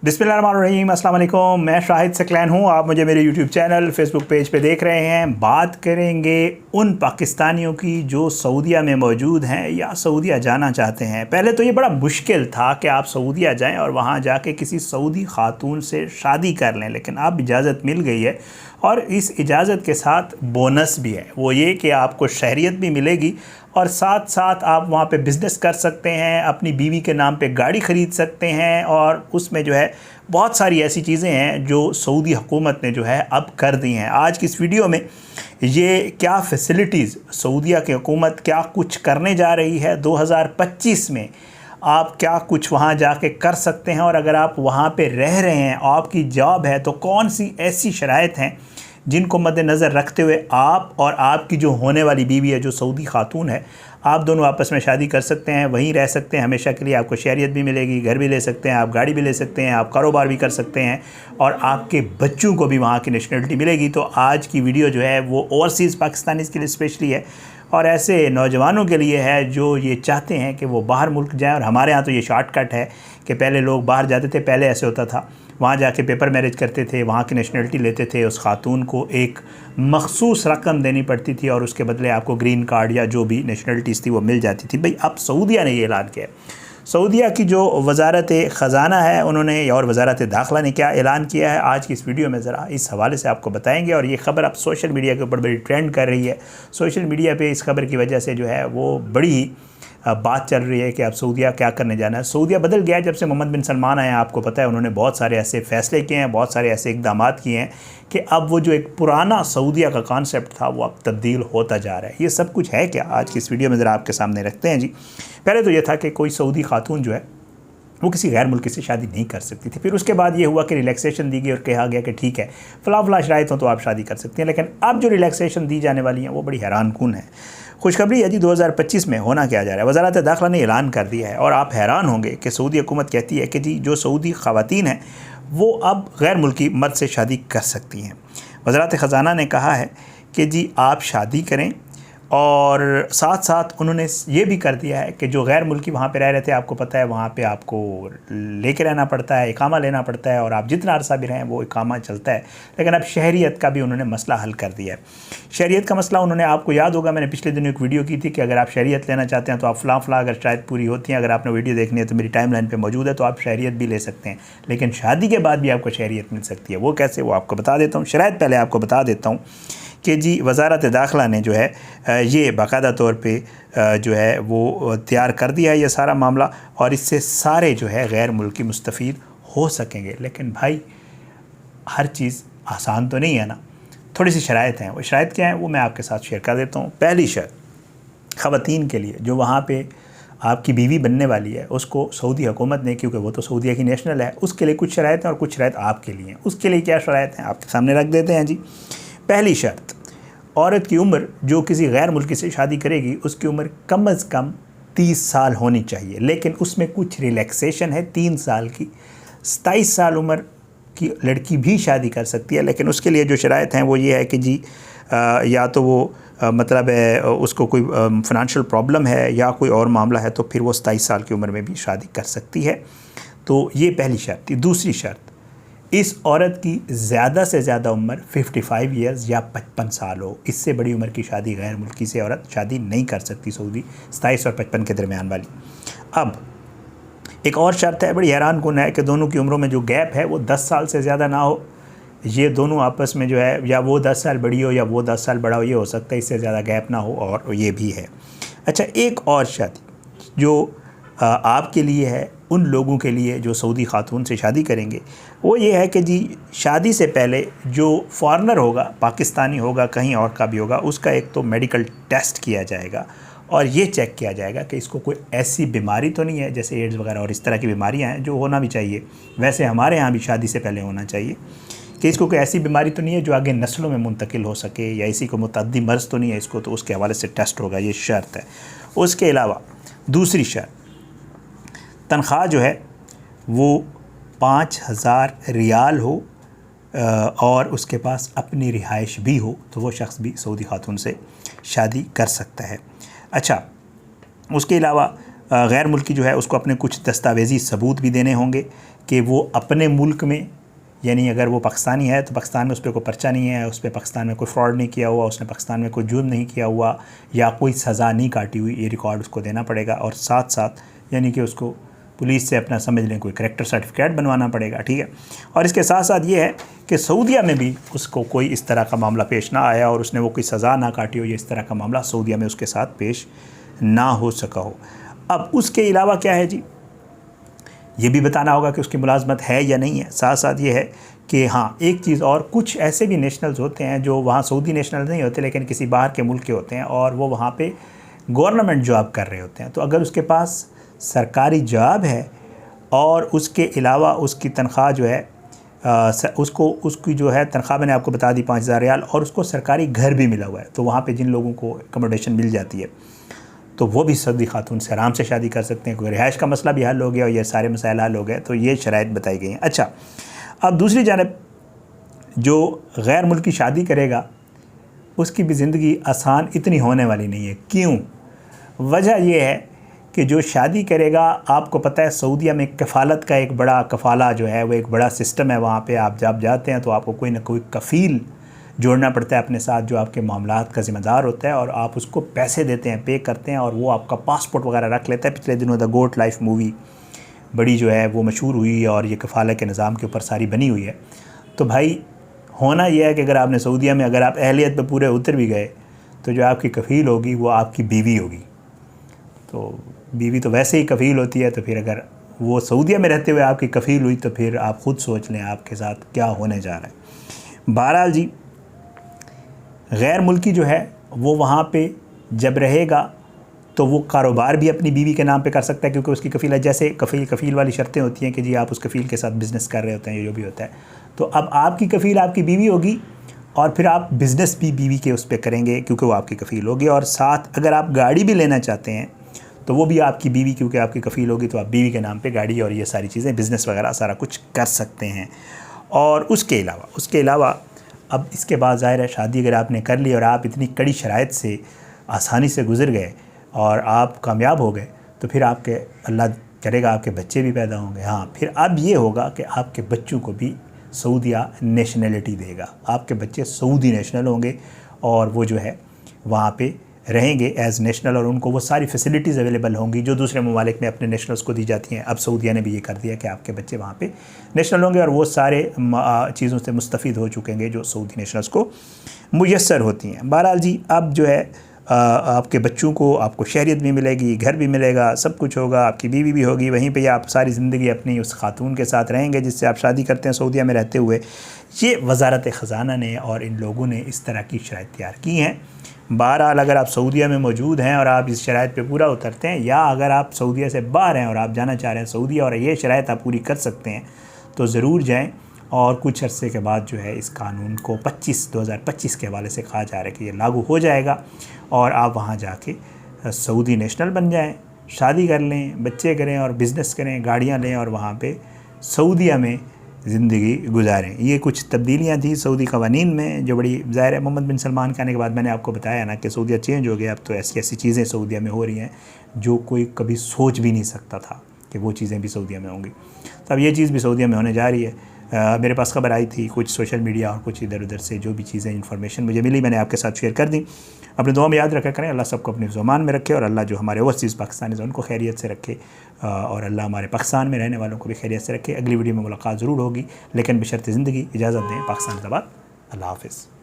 बिस्मिल्लाहिर्रहमानिर्रहीम, अस्सलाम वालेकुम। मैं शाहिद सकलैन हूँ। आप मुझे मेरे यूट्यूब चैनल फेसबुक पेज पे देख रहे हैं। बात करेंगे उन पाकिस्तानियों की जो सऊदीया में मौजूद हैं या सऊदीया जाना चाहते हैं। पहले तो ये बड़ा मुश्किल था कि आप सऊदीया जाएं और वहाँ जाके किसी सऊदी खातून से शादी कर लें, लेकिन अब इजाज़त मिल गई है और इस इजाज़त के साथ बोनस भी है। वो ये कि आपको शहरियत भी मिलेगी और साथ साथ आप वहाँ पे बिज़नेस कर सकते हैं, अपनी बीवी के नाम पे गाड़ी ख़रीद सकते हैं और उसमें जो है बहुत सारी ऐसी चीज़ें हैं जो सऊदी हुकूमत ने जो है अब कर दी हैं। आज की इस वीडियो में ये क्या फ़ैसिलिटीज़ सऊदीया की हुकूमत क्या कुछ करने जा रही है 2025 में, आप क्या कुछ वहाँ जाके कर सकते हैं और अगर आप वहाँ पे रह रहे हैं, आपकी जॉब है, तो कौन सी ऐसी शराइत हैं जिनको मद्देनज़र रखते हुए आप और आपकी जो होने वाली बीवी है, जो सऊदी खातून है, आप दोनों आपस में शादी कर सकते हैं, वहीं रह सकते हैं हमेशा के लिए। आपको शहरियत भी मिलेगी, घर भी ले सकते हैं, आप गाड़ी भी ले सकते हैं, आप कारोबार भी कर सकते हैं और आपके बच्चों को भी वहाँ की नेशनलिटी मिलेगी। तो आज की वीडियो जो है वो ओवरसीज़ पाकिस्तानीज़ के लिए स्पेशली है और ऐसे नौजवानों के लिए है जो ये चाहते हैं कि वो बाहर मुल्क जाएँ। और हमारे यहाँ तो ये शॉर्टकट है कि पहले लोग बाहर जाते थे, पहले ऐसे होता था, वहाँ जाके पेपर मैरिज करते थे, वहाँ की नेशनलिटी लेते थे, उस खातून को एक मखसूस रकम देनी पड़ती थी और उसके बदले आपको ग्रीन कार्ड या जो भी नेशनलिटीज़ थी वो मिल जाती थी। भाई अब सऊदीया ने ये ऐलान किया है। सऊदीया की जो वज़ारत ख़ज़ाना है उन्होंने और वज़ारत दाखिला ने क्या ऐलान किया है, आज की इस वीडियो में ज़रा इस हवाले से आपको बताएंगे। और ये ख़बर अब सोशल मीडिया के ऊपर बड़ी ट्रेंड कर रही है। सोशल मीडिया पे इस खबर की वजह से जो है वो बड़ी बात चल रही है कि अब सऊदीया क्या करने जाना है। सऊदीया बदल गया है जब से मोहम्मद बिन सलमान आए हैं। आपको पता है उन्होंने बहुत सारे ऐसे फ़ैसले किए हैं, बहुत सारे ऐसे इक़दाम किए हैं कि अब वो जो एक पुराना सऊदीया का कॉन्सेप्ट था वो अब तब्दील होता जा रहा है। ये सब कुछ है क्या, आज की इस वीडियो में ज़रा आपके सामने रखते हैं जी। पहले तो ये था कि कोई सऊदी खातून जो है वो किसी गैर मुल्की से शादी नहीं कर सकती थी। फिर उसके बाद ये हुआ कि रिलैक्सेशन दी गई और कहा गया कि ठीक है फ़लाँ शराइत हो तो आप शादी कर सकती हैं। लेकिन अब जो रिलैक्सेशन दी जाने वाली हैं वो बड़ी हैरानकुन है। खुशखबरी है जी, 2025 में होना क्या जा रहा है। वज़ारत दाखिला ने ऐलान कर दिया है और आप हैरान होंगे कि सऊदी हुकूमत कहती है कि जी जो सऊदी ख़वातीन हैं वो अब गैर मुल्की मर्द से शादी कर सकती हैं। वज़ारत ख़ज़ाना ने कहा है कि जी आप शादी करें और साथ साथ उन्होंने ये भी कर दिया है कि जो गैर मुल्की वहाँ पे रह रहे थे, आपको पता है वहाँ पे आपको लेके रहना पड़ता है, इकामा लेना पड़ता है और आप जितना अरसा भी रहें वो इकामा चलता है। लेकिन अब शहरियत का भी उन्होंने मसला हल कर दिया है। शहरियत का मसला उन्होंने, आपको याद होगा मैंने पिछले दिनों एक वीडियो की थी कि अगर आप शहरियत लेना चाहते हैं तो आप फ़लाँ अगर शायद पूरी होती हैं, अगर आपने वीडियो देखनी है तो मेरी टाइमलाइन पे मौजूद है, तो आप शहरियत भी ले सकते हैं। लेकिन शादी के बाद भी आपको शहरियत मिल सकती है। वो कैसे, वो आपको बता देता हूँ। शराइत पहले आपको बता देता हूँ कि जी वज़ारत दाखिला ने जो है ये बाकायदा तौर पे जो है वो तैयार कर दिया है ये सारा मामला और इससे सारे जो है गैर मुल्की मुस्तफ़ीद हो सकेंगे। लेकिन भाई हर चीज़ आसान तो नहीं है ना, थोड़ी सी शराइत हैं। वो शराइत क्या हैं वो मैं आपके साथ शेयर कर देता हूँ। पहली शर्त ख़वातीन के लिए जो वहाँ पे आपकी बीवी बनने वाली है, उसको सऊदी हुकूमत ने, क्योंकि वो तो सऊदीया की नेशनल है, उसके लिए कुछ शराइत हैं और कुछ शराइत आपके लिए हैं। उसके लिए क्या शराइत हैं आपके सामने रख देते हैं जी। पहली शर्त, औरत की उम्र जो किसी गैर मुल्की से शादी करेगी उसकी उम्र कम अज़ कम 30 साल होनी चाहिए। लेकिन उसमें कुछ रिलैक्सेशन है 3 साल की। 27 साल उम्र की लड़की भी शादी कर सकती है, लेकिन उसके लिए जो शराइत हैं वो ये है कि जी या तो वो मतलब है उसको कोई फ़ाइनेंशियल प्रॉब्लम है या कोई और मामला है, तो फिर वो 27 साल की उम्र में भी शादी कर सकती है। तो ये पहली शर्त थी। दूसरी शर्त, इस औरत की ज़्यादा से ज़्यादा उम्र 55 ईयर्स या 55 साल हो। इससे बड़ी उम्र की शादी गैर मुल्की से औरत शादी नहीं कर सकती सऊदी, 27 और 55 के दरमियान वाली। अब एक और शर्त है, बड़ी हैरानकुन है, कि दोनों की उम्रों में जो गैप है वो 10 साल से ज़्यादा ना हो। ये दोनों आपस में जो है या वो 10 साल बड़ी हो या वो 10 साल बड़ा हो, ये हो सकता है, इससे ज़्यादा गैप ना हो। और ये भी है। अच्छा, एक और शर्त जो आपके लिए है, उन लोगों के लिए जो सऊदी खातून से शादी करेंगे, वो ये है कि जी शादी से पहले जो फॉरेनर होगा, पाकिस्तानी होगा, कहीं और का भी होगा, उसका एक तो मेडिकल टेस्ट किया जाएगा और ये चेक किया जाएगा कि इसको कोई ऐसी बीमारी तो नहीं है जैसे एड्स वगैरह और इस तरह की बीमारियां हैं जो होना भी चाहिए, वैसे हमारे यहाँ भी शादी से पहले होना चाहिए, कि इसको कोई ऐसी बीमारी तो नहीं है जो आगे नस्लों में मुंतकिल हो सके, या इसी को मुतअद्दी मर्ज़ तो नहीं है इसको, तो उसके हवाले से टेस्ट होगा। ये शर्त है। उसके अलावा दूसरी शर्त, तनख्वाह जो है वो 5000 रियाल हो और उसके पास अपनी रिहाइश भी हो, तो वो शख्स भी सऊदी खातून से शादी कर सकता है। अच्छा, उसके अलावा गैर मुल्की जो है उसको अपने कुछ दस्तावेज़ी सबूत भी देने होंगे कि वो अपने मुल्क में, यानी अगर वो पाकिस्तानी है तो पाकिस्तान में उस पर कोई पर्चा नहीं है, उस पर पाकिस्तान में कोई फ्रॉड नहीं किया हुआ, उसने पाकिस्तान में कोई जुर्म नहीं किया हुआ या कोई सज़ा नहीं काटी हुई, ये रिकॉर्ड उसको देना पड़ेगा। और साथ साथ यानी कि उसको पुलिस से अपना समझ लें कोई करैक्टर सर्टिफिकेट बनवाना पड़ेगा, ठीक है। और इसके साथ साथ ये है कि सऊदीया में भी उसको कोई इस तरह का मामला पेश ना आया और उसने वो कोई सज़ा ना काटी हो, या इस तरह का मामला सऊदीया में उसके साथ पेश ना हो सका हो। अब उसके अलावा क्या है जी, ये भी बताना होगा कि उसकी मुलाजमत है या नहीं है। साथ साथ ये है कि हाँ, एक चीज़ और, कुछ ऐसे भी नेशनल्स होते हैं जो वहाँ सऊदी नेशनल नहीं होते लेकिन किसी बाहर के मुल्क के होते हैं और वो वहाँ पे गवर्नमेंट जॉब कर रहे होते हैं। तो अगर उसके पास सरकारी जॉब है और उसके अलावा उसकी तनख्वाह जो है उसकी जो है तनख्वाह मैंने आपको बता दी 5000 रियाल, और उसको सरकारी घर भी मिला हुआ है, तो वहाँ पे जिन लोगों को अकोमोडेशन मिल जाती है तो वो भी सऊदी खातून से आराम से शादी कर सकते हैं, क्योंकि रिहाइश का मसला भी हल हो गया और ये सारे मसाइल हल हो गए। तो ये शराइत बताई गई हैं। अच्छा, अब दूसरी जानब जो गैर मुल्की शादी करेगा उसकी भी ज़िंदगी आसान इतनी होने वाली नहीं है। क्यों? वजह यह है कि जो शादी करेगा, आपको पता है सऊदीया में कफ़ालत का एक बड़ा कफ़ाला जो है वो एक बड़ा सिस्टम है। वहाँ पे आप जब जाते हैं तो आपको कोई ना कोई कफ़ील जोड़ना पड़ता है अपने साथ, जो आपके मामलात का ज़िम्मेदार होता है और आप उसको पैसे देते हैं, पे करते हैं, और वो आपका पासपोर्ट वगैरह रख लेता है। पिछले दिनों द गोट लाइफ मूवी बड़ी जो है वो मशहूर हुई और ये कफ़ाला के निज़ाम के ऊपर सारी बनी हुई है। तो भाई होना यह है कि अगर आपने सऊदीया में अगर आप अहलियत पे पूरे उतर भी गए तो जो आपकी कफ़ील होगी वो आपकी बीवी होगी। तो बीवी तो वैसे ही कफ़ील होती है, तो फिर अगर वो सऊदीया में रहते हुए आपकी कफ़ील हुई तो फिर आप ख़ुद सोच लें आपके साथ क्या होने जा रहा है। बहरहाल जी, गैर मुल्की जो है वो वहाँ पे जब रहेगा तो वो कारोबार भी अपनी बीवी के नाम पे कर सकता है, क्योंकि उसकी कफ़ील है। जैसे कफ़ील वाली शर्तें होती हैं कि जी आप उस कफ़ील के साथ बिज़नेस कर रहे होते हैं, जो भी होता है। तो अब आपकी कफ़ील आपकी बीवी होगी और फिर आप बिज़नेस भी बीवी के उस पर करेंगे क्योंकि वो आपकी कफ़ील होगी। और साथ अगर आप गाड़ी भी लेना चाहते हैं तो वो भी आपकी बीवी, क्योंकि आपकी कफ़ील होगी, तो आप बीवी के नाम पे गाड़ी और ये सारी चीज़ें, बिज़नेस वगैरह सारा कुछ कर सकते हैं। और उसके अलावा अब इसके बाद ज़ाहिर है शादी अगर आपने कर ली और आप इतनी कड़ी शराइत से आसानी से गुज़र गए और आप कामयाब हो गए, तो फिर आपके अल्लाह करेगा आपके बच्चे भी पैदा होंगे। हाँ, फिर अब ये होगा कि आपके बच्चों को भी सऊदीया नेशनलिटी देगा, आपके बच्चे सऊदी नेशनल होंगे और वो जो है वहाँ पे रहेंगे एज़ नेशनल, और उनको वो सारी फैसिलिटीज़ अवेलेबल होंगी जो दूसरे ममालिक में अपने नेशनल्स को दी जाती हैं। अब सऊदीया ने भी ये कर दिया कि आपके बच्चे वहाँ पे नेशनल होंगे और वो सारे चीज़ों से मुस्तफ़ीद हो चुकेंगे जो सऊदी नेशनल्स को मुयस्सर होती हैं। बहरहाल जी, अब जो है आपके बच्चों को आपको शहरियत भी मिलेगी, घर भी मिलेगा, सब कुछ होगा, आपकी बीवी भी होगी, वहीं पे आप सारी ज़िंदगी अपनी उस खातून के साथ रहेंगे जिससे आप शादी करते हैं सऊदीया में रहते हुए। ये वज़ारत ख़ज़ाना ने और इन लोगों ने इस तरह की शराइत तैयार की हैं। बहरहाल अगर आप सऊदीया में मौजूद हैं और आप इस शराइत पे पूरा उतरते हैं, या अगर आप सऊदीया से बाहर हैं और आप जाना चाह रहे हैं सऊदीया और ये शराइत आप पूरी कर सकते हैं, तो ज़रूर जाएँ। और कुछ अरसे के बाद जो है इस कानून को 2025 के हवाले से कहा जा रहा है कि ये लागू हो जाएगा और आप वहाँ जाके सऊदी नेशनल बन जाएं, शादी कर लें, बच्चे करें और बिज़नेस करें, गाड़ियाँ लें और वहाँ पे सऊदीया में ज़िंदगी गुजारें। ये कुछ तब्दीलियाँ थी सऊदी क़वानीन में जो बड़ी ज़ाहिर है मोहम्मद बिन सलमान के आने के बाद मैंने आपको बताया ना कि सऊदीया चेंज हो गया। अब तो ऐसी ऐसी चीज़ें सऊदीया में हो रही हैं जो कोई कभी सोच भी नहीं सकता था कि वो चीज़ें भी सऊदीया में होंगी। तो अब ये चीज़ भी सऊदीया में होने जा रही है। मेरे पास खबर आई थी कुछ सोशल मीडिया और कुछ इधर उधर से जो भी चीज़ें इन्फॉर्मेशन मुझे मिली मैंने आपके साथ शेयर कर दी। अपने दुआ में याद रखा करें, अल्लाह सबको अपने ज़ुबान में रखे और अल्लाह जो हमारे ओवरसीज़ पाकिस्तानी हैं उनको खैरियत से रखे और अल्लाह हमारे पाकिस्तान में रहने वालों को भी खैरियत से रखे। अगली वीडियो में मुलाकात ज़रूर होगी, लेकिन बशर्ते ज़िंदगी इजाज़त दें। पाकिस्तान ज़िंदाबाद। अल्लाह हाफ़िज़।